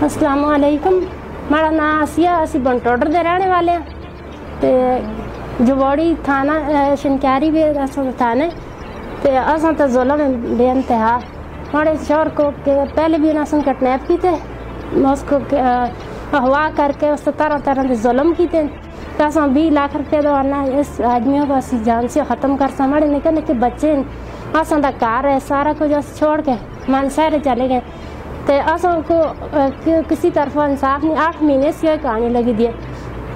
अस्सलाम वालेकुम। मेरा नाम आसिया, असी बनटोडर दे रहने वाले हैं। ते जवाड़ी थाना शनक्यारी भी थाने ते असां तो जुल्म बेइंतहा। हमारे शोहर को पहले भी असन किडनैप की थे, उसको अगवा करके उस तरह तरह के जुल्म की थे। असा 20 लाख रुपये दवाना इस आदमियों को असी जान से ख़त्म कर सा। हमारे निके निके बच्चे असा का घर है, सारा कुछ अस छोड़ के मानसहरे चले गए। तो असा को किसी तरफ इंसाफ नहीं। 8 महीने से कहानी लगी दी है।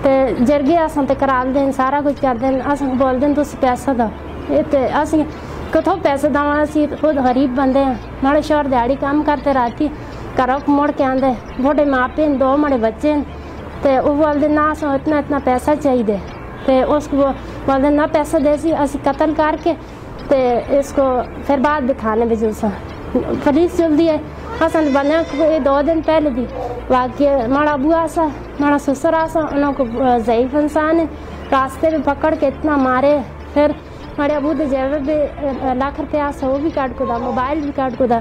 तो जरगे अस करा दें, सारा कुछ कर दें। अस बोल दें तुम पैसा दो, तो अस कितों पैसे देव? असी खुद गरीब बंदे हैं। हमारे शोहर दिहाड़ी काम करते राती घरों मुड़ के आते। बड़े मापे 2 बड़े बच्चे हैं। तो वो बोलते ना अस इतना इतना पैसा चाहिए। तो उसको बोलते ना पैसा दे सी असी कत्ल करके तो इसको फिर बाद दिखाने भेजो सा। पुलिस जल्दी है असन बने 2 दिन पहले दी वाकई। हमारा बुआ सा, हमारा ससुर सा, उनको ज़ईफ इंसान है। रास्ते में पकड़ के इतना मारे। फिर हमारे अबू के जेवर भी लाख रुपया सा वो भी काट को दा, मोबाइल भी काट को दा।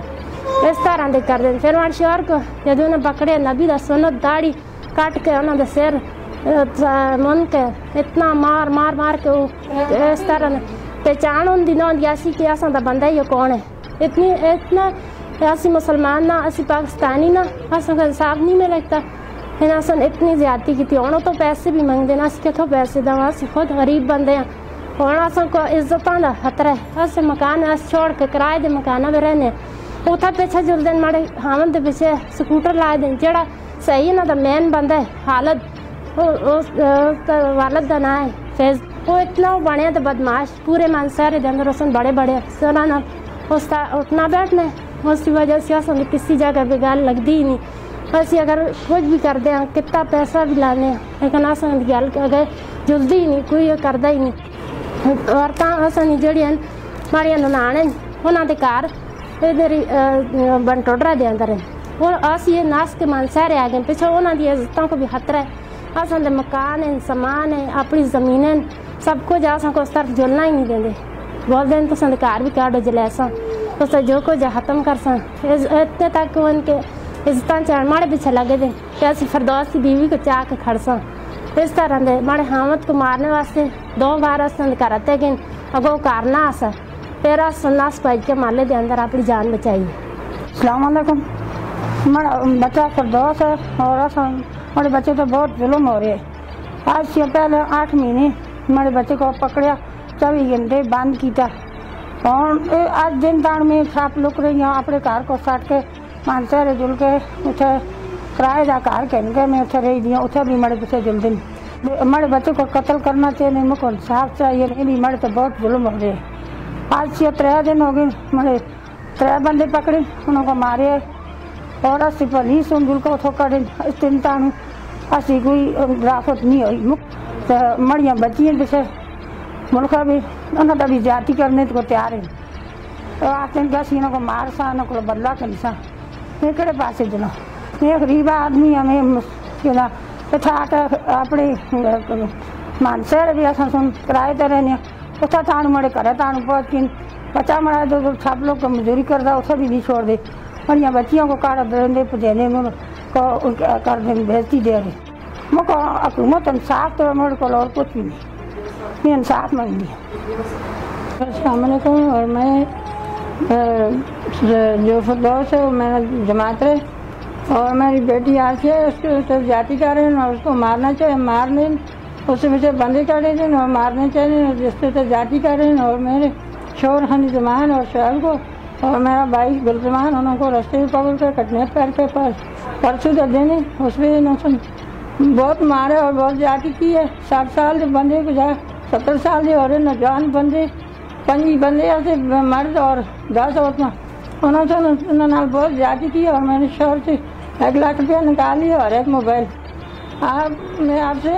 इस तरह दे कर दें। फिर हमारे शोहर को जब उन्हें पकड़े नबी का सुन्नत दाढ़ी काट के उन्होंने सिर मुन के इतना मार मार मार के इस तरह पहचान होंगी ना होंगी ऐसी कि असा बंदा ही कौन है। इतना असी मुसलमान ना, असी पाकिस्तानी ना, असा को इंसाफ नहीं मिल लगता। फिर असन इतनी ज्यादती की हूँ तो पैसे भी मंगते ना, अस कितों पैसे देव? अस खुद गरीब बंदे हैं। हूँ असन को इज्जतों का खतरा है। अस मकान अस छोड़ के किराए के मकानों में रहने। उतना पीछे जुलते माड़े हावन के पिछे स्कूटर लाए दें। जोड़ा सही इन्हों का मेन बंदा है हालत, वालद का ना है फैज। वो इतना बने तो बदमाश पूरे मानसहरे के अंदर उसन बड़े बड़े अफसर ना उसका उठना बैठना। उसकी वजह से असन किसी जगह पे गल लगती ही नहीं। असी अगर कुछ भी करते हैं कितना पैसा भी लाने लेकिन असन गल अगर जुलती ही नहीं, कोई करता ही नहीं। औरतां असन जड़ियां माड़ियां ननाने उन्होंने घर इधर बनटोडरा के अंदर है। और अस ये नास के मानसहरे आ गए। पिछले उन्होंने इज्जतों को भी खतरा है। असन मकान है, समान है, अपनी जमीन सब कुछ अस को उस तरफ जुलना ही नहीं देंगे। बोलते हैं तुम घर भी काटो जलैसा तो जो कुछ खत्म कर सा। इतने तक उनके इज्जत चाह माड़े पीछे लगे थे कि अस फिरदौस की बीवी को चाह के खड़सा। इस तरह के माड़े हामद को मारने वास्ते 2 बार अस करते गए। अगो घर ना आसा फिर अस नस भज के माले के अंदर अपनी जान बचाई। अस्सलाम वालेकुम। हमारा बच्चा फिरदौस है और अस हमारे बच्चे तो बहुत जुल्म हो रहे हैं। आज से पहले 8 महीने हमारे बच्चे को पकड़ा, 24 घंटे बंद किया। और आज दिन ताण में छाप लुक रही हैं अपने घर को सट के मानसहरे जुल के उसे किराए का घर कहन के मैं उसे रही दी। उसे भी हमारे पीछे जुलते हैं। हमारे बच्चे को कत्ल करना चाहिए, मुझको इंसाफ चाहिए। नहीं भी हमारे तो बहुत जुल्म हो रहे हैं। आज से 3 दिन हो गए हमारे 3 बंदे पकड़े, उनको मारे और असी पुलिस जुल को उतो कड़े। इस दिन ताण असी कोई राफत नहीं हुई। तो मड़ियाँ बचियाँ पिछे मुल्क भी उन्होंने भी जाति करने को तैयार है। तो आते हैं कि असी इन्हों को मार सा, इन्हों को बदला कर सा। ये किहड़े पासे चलो? ये गरीब आदमी हमें मुश्किल इतना के अपने मानसहरे भी अस सुन किराए पर रहने। उतना ताणु मड़े घर ताणु पहुँच के बच्चा मरा जो छाप लोग को मजदूरी करता उसे भी नहीं छोड़ दे। और यहाँ बच्चियों को काट देंगे पजेने को कर दें भेजती दे रहे। मुझको हुकूमत इंसाफ तो मेरे को और कुछ भी नहीं, मैं इंसाफ मांगी है। अस्सलाम वालेकुम। और मैं जो फिरदौस है वो मेरा जमात है और मेरी बेटी आज से उसको जाति कर रहे हैं और उसको मारना चाहिए। मारने उससे मुझे बंदे कर रहे थे और मारने चाहिए जिससे तो जाति कर रहे हैं। और मेरे शोर हनी जमान और शहर को और मेरा भाई गुलजमान उनको रास्ते में पकड़ कर किडनैप करके परसों दे देने उस पर बहुत मारे और बहुत जाति की है। 7 साल के बंदे को जा 70 साल के और नौजवान बंदे 5 बंदे ऐसे मर्द और 10 औरतें उन्होंने बहुत जाति की। और मैंने शोर से 1 लाख रुपया निकाल लिया और 1 मोबाइल। मैं आपसे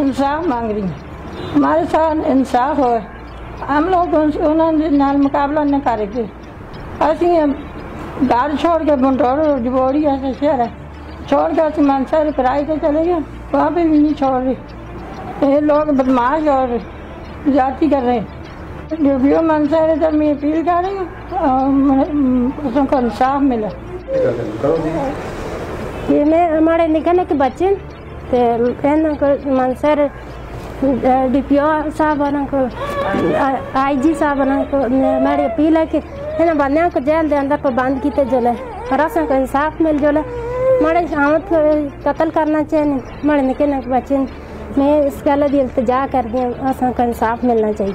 इंसाफ मांग रही हूँ, हमारे साथ इंसाफ हो। हम लोग उन्होंने नाल मुकाबला न करेंगे। असी घर छोड़ के बंटोर जबोड़ी ऐसे शहर है छोड़ के असी मानसहरे किराए के चले गए, वहाँ पे भी नहीं छोड़ रहे। ये लोग बदमाश और जाति कर रहे हैं। जो भी मानसहरे तक मैं अपील कर रही हूँ और उसको इंसाफ मिला। یہ میں ماڑے نکے نکے بچے تے انہاں کو منصر ڈی پی او صاحب کو آئی جی صاحب کو میری اپیل ہے کہ انہاں بندیاں کو جیل دے اندر پابند کیتے جلے اور اساں کو انصاف مل جلے. ماڑے شامت کو قتل کرنا چاہیے ماڑے نکے نکے بچے. میں اس گل دی التجا کر دی اساں کو انصاف ملنا چاہیے.